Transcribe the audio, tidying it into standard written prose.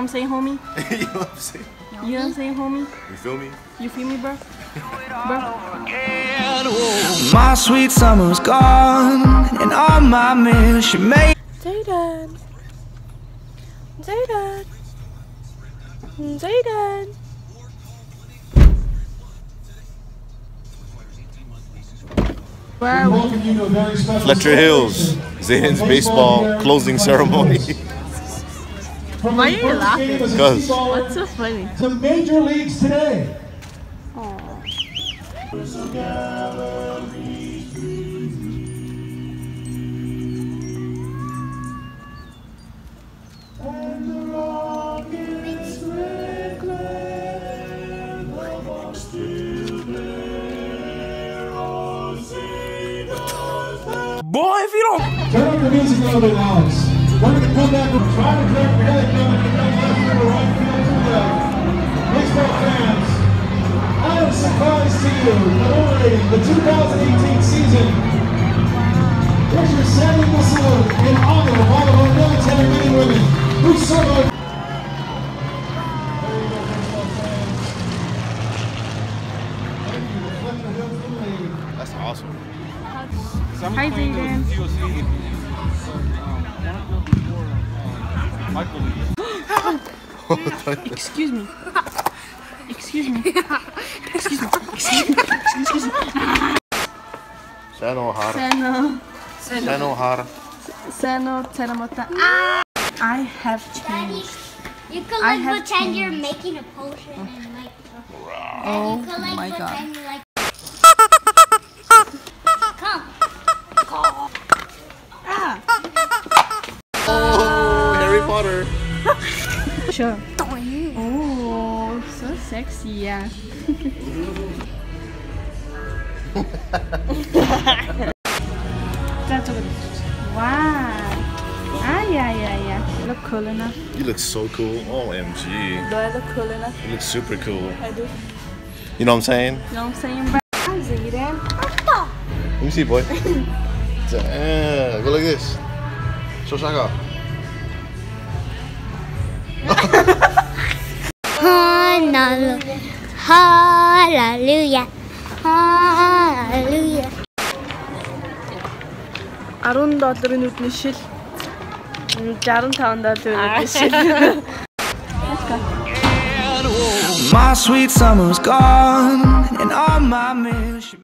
what I'm saying, homie? You know what I'm saying? You know what I'm saying, homie? You feel me? You feel me, bro? Bro? My sweet summer's gone, and on my mission made. Zayden. Zayden. Zayden. Where are we? Fletcher Hills, Zayden's baseball closing ceremony. Why are you laughing? Because What's so funny? To major leagues today. Boy, if you don't. Turn up the music a little bit, Alex. We're going to come back and try to direct the head coming to come left field or right field to the baseball fans. I have a surprise to you. Commemorating the 2018 season. Here's your standing salute in honor of all of our military men and women who serve our. There you go, baseball fans. Thank you, the Fletcher Hills Little League. that's awesome. Hi, Zayden. Excuse me. Excuse me. Excuse me. Excuse me. Sano Hara. Seno. Hara. Seno Teramota. I have changed. You could I like have pretend you're changed. making a potion and like. Oh you could like my god. pretend you're like. Come. Oh, Harry Potter. Sure. Oh, so sexy, yeah. That's good. Wow. Yeah. Look cool enough. You look so cool. OMG. Do I look cool enough? You look super cool. I do. You know what I'm saying? You know what I'm saying, bro? Hi, Zayden. Let me see, boy. Damn. Go like this. Show Shaka. Hallelujah. Hallelujah. Hallelujah. 14 өдрийн шил 65 өдрийн шил. My sweet summer's gone, and on my mission.